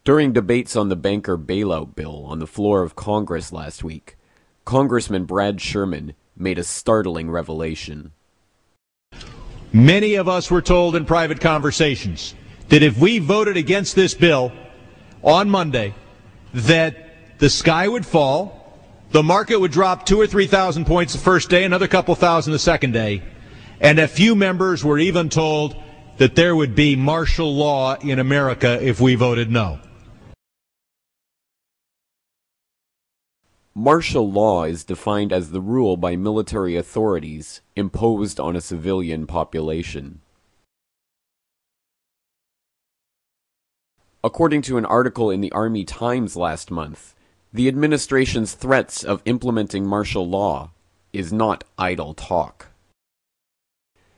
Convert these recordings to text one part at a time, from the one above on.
During debates on the banker bailout bill on the floor of Congress last week, Congressman Brad Sherman made a startling revelation. Many of us were told in private conversations that if we voted against this bill on Monday, that the sky would fall, the market would drop 2,000 or 3,000 points the first day, another couple thousand the second day, and a few members were even told that there would be martial law in America if we voted no. Martial law is defined as the rule by military authorities imposed on a civilian population. According to an article in the Army Times last month, the administration's threats of implementing martial law is not idle talk.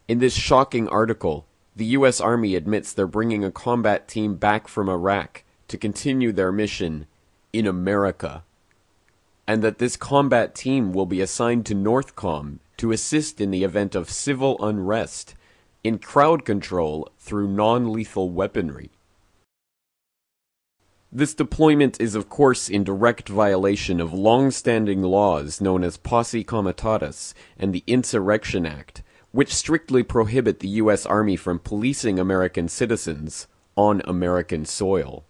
In this shocking article, the U.S. Army admits they're bringing a combat team back from Iraq to continue their mission in America, and that this combat team will be assigned to NORTHCOM to assist in the event of civil unrest, in crowd control through non-lethal weaponry. This deployment is of course in direct violation of long-standing laws known as Posse Comitatus and the Insurrection Act, which strictly prohibit the U.S. Army from policing American citizens on American soil.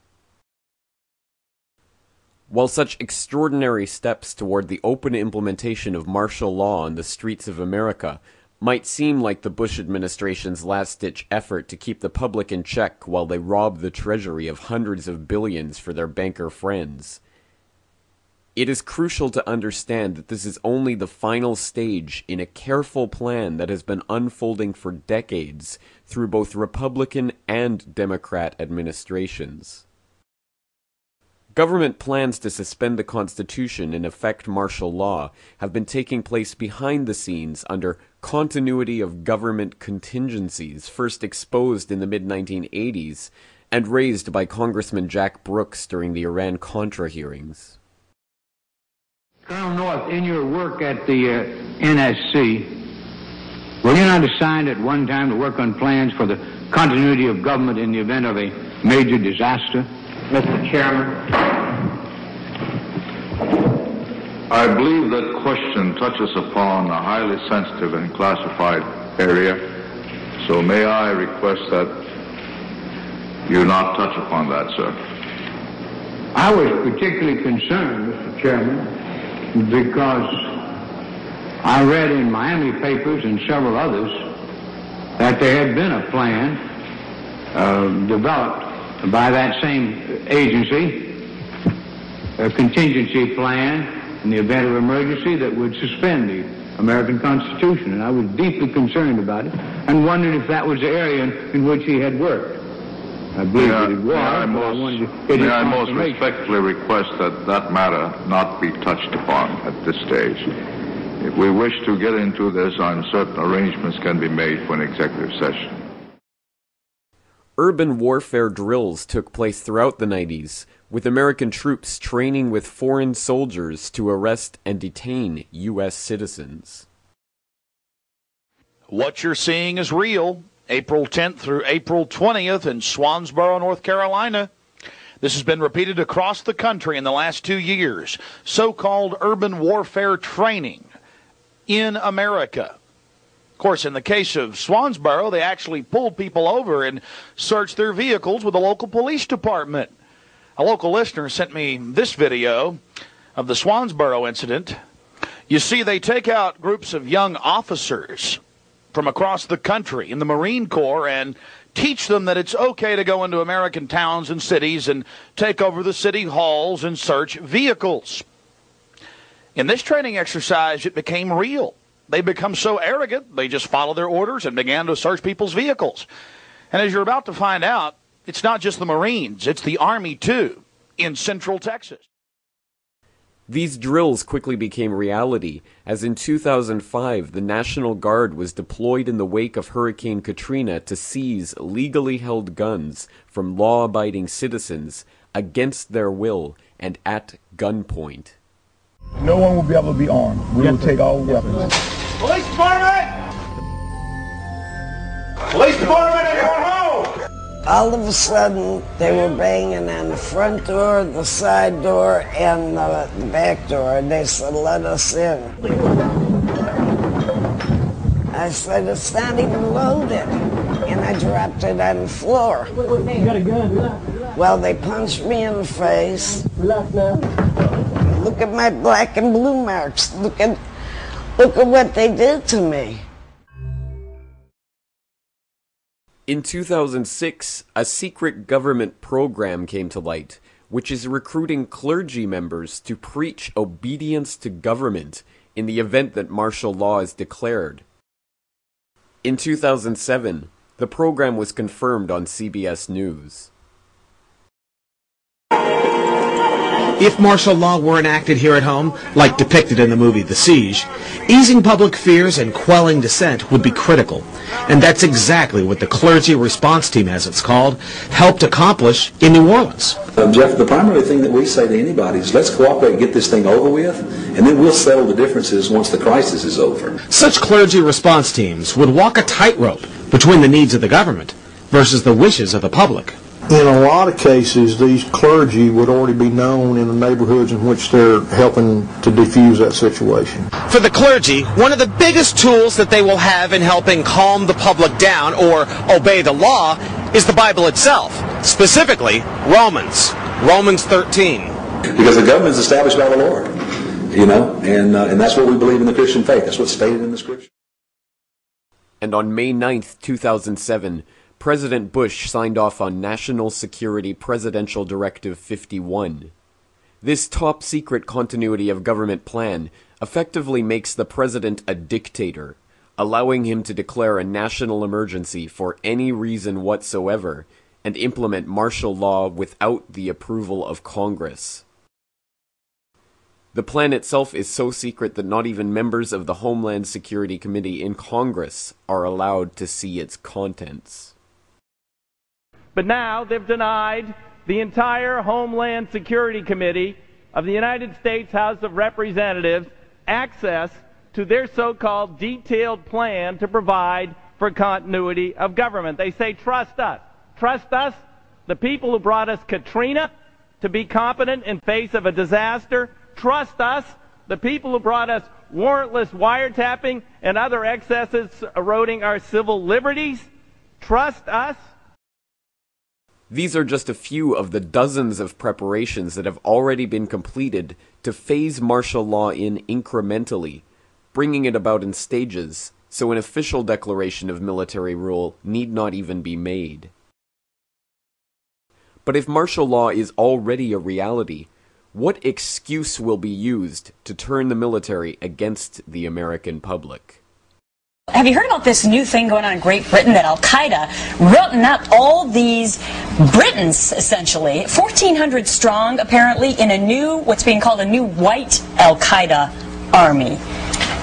While such extraordinary steps toward the open implementation of martial law on the streets of America might seem like the Bush administration's last-ditch effort to keep the public in check while they rob the treasury of hundreds of billions for their banker friends, it is crucial to understand that this is only the final stage in a careful plan that has been unfolding for decades through both Republican and Democrat administrations. Government plans to suspend the Constitution and effect martial law have been taking place behind the scenes under continuity of government contingencies first exposed in the mid-1980s and raised by Congressman Jack Brooks during the Iran-Contra hearings. Colonel North, in your work at the NSC, were you not assigned at one time to work on plans for the continuity of government in the event of a major disaster? Mr. Chairman. I believe that question touches upon a highly sensitive and classified area, so may I request that you not touch upon that, sir? I was particularly concerned, Mr. Chairman, because I read in Miami papers and several others that there had been a plan developed by that same agency, a contingency plan in the event of emergency that would suspend the American Constitution. And I was deeply concerned about it and wondered if that was the area in which he had worked. I believe that it was. May I most respectfully request that that matter not be touched upon at this stage. If we wish to get into this, I'm certain arrangements can be made for an executive session. Urban warfare drills took place throughout the 90s, with American troops training with foreign soldiers to arrest and detain U.S. citizens. What you're seeing is real. April 10th through April 20th in Swansboro, North Carolina. This has been repeated across the country in the last 2 years. So-called urban warfare training in America. Of course, in the case of Swansboro, they actually pulled people over and searched their vehicles with the local police department. A local listener sent me this video of the Swansboro incident. You see, they take out groups of young officers from across the country in the Marine Corps and teach them that it's okay to go into American towns and cities and take over the city halls and search vehicles. In this training exercise, it became real. They become so arrogant, they just followed their orders and began to search people's vehicles. And as you're about to find out, it's not just the Marines, it's the Army too, in Central Texas. These drills quickly became reality, as in 2005 the National Guard was deployed in the wake of Hurricane Katrina to seize legally held guns from law-abiding citizens against their will and at gunpoint. No one will be able to be armed. We will take all weapons. Police Department! Police Department, anyone home? All of a sudden, they were banging on the front door, the side door, and the back door, and they said, let us in. I said, it's not even loaded. And I dropped it on the floor. You got a gun, relax. Well, they punched me in the face. Relax now. Look at my black and blue marks. Look at what they did to me. In 2006, a secret government program came to light, which is recruiting clergy members to preach obedience to government in the event that martial law is declared. In 2007, the program was confirmed on CBS News. If martial law were enacted here at home, like depicted in the movie The Siege, easing public fears and quelling dissent would be critical. And that's exactly what the Clergy Response Team, as it's called, helped accomplish in New Orleans. Jeff, the primary thing that we say to anybody is let's cooperate and get this thing over with, and then we'll settle the differences once the crisis is over. Such clergy response teams would walk a tightrope between the needs of the government versus the wishes of the public. In a lot of cases, these clergy would already be known in the neighborhoods in which they're helping to defuse that situation. For the clergy, one of the biggest tools that they will have in helping calm the public down or obey the law is the Bible itself, specifically Romans 13. Because the government is established by the Lord, and that's what we believe in the Christian faith. That's what's stated in the Scripture. And on May 9th, 2007, President Bush signed off on National Security Presidential Directive 51. This top-secret continuity of government plan effectively makes the president a dictator, allowing him to declare a national emergency for any reason whatsoever and implement martial law without the approval of Congress. The plan itself is so secret that not even members of the Homeland Security Committee in Congress are allowed to see its contents. But now they've denied the entire Homeland Security Committee of the United States House of Representatives access to their so-called detailed plan to provide for continuity of government. They say, trust us. Trust us, the people who brought us Katrina, to be competent in face of a disaster. Trust us, the people who brought us warrantless wiretapping and other excesses eroding our civil liberties. Trust us. These are just a few of the dozens of preparations that have already been completed to phase martial law in incrementally, bringing it about in stages, so an official declaration of military rule need not even be made. But if martial law is already a reality, what excuse will be used to turn the military against the American public? Have you heard about this new thing going on in Great Britain that Al-Qaeda routing up all these Britons, essentially, 1,400 strong, apparently, in a new, what's being called a new white Al-Qaeda army.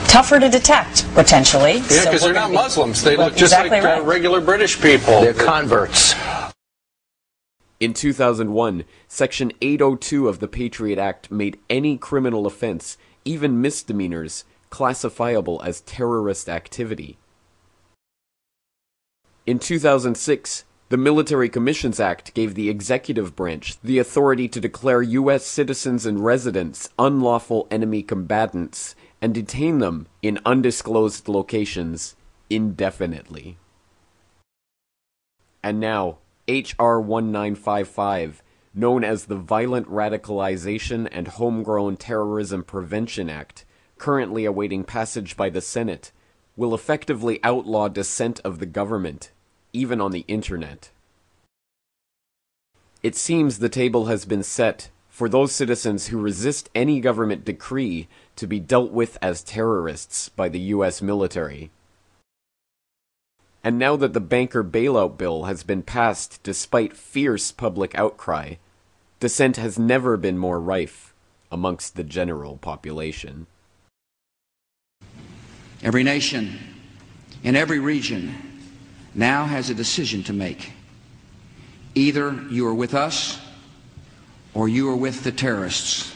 Tougher to detect, potentially. Yeah, because they're not Muslims. They look just exactly like regular British people. They're converts. In 2001, Section 802 of the Patriot Act made any criminal offense, even misdemeanors, classifiable as terrorist activity. In 2006, the Military Commissions Act gave the executive branch the authority to declare U.S. citizens and residents unlawful enemy combatants and detain them in undisclosed locations indefinitely. And now, H.R. 1955, known as the Violent Radicalization and Homegrown Terrorism Prevention Act, currently awaiting passage by the Senate, will effectively outlaw dissent of the government, even on the internet. It seems the table has been set for those citizens who resist any government decree to be dealt with as terrorists by the U.S. military. And now that the banker bailout bill has been passed despite fierce public outcry, dissent has never been more rife amongst the general population. Every nation in every region now has a decision to make. Either you are with us or you are with the terrorists.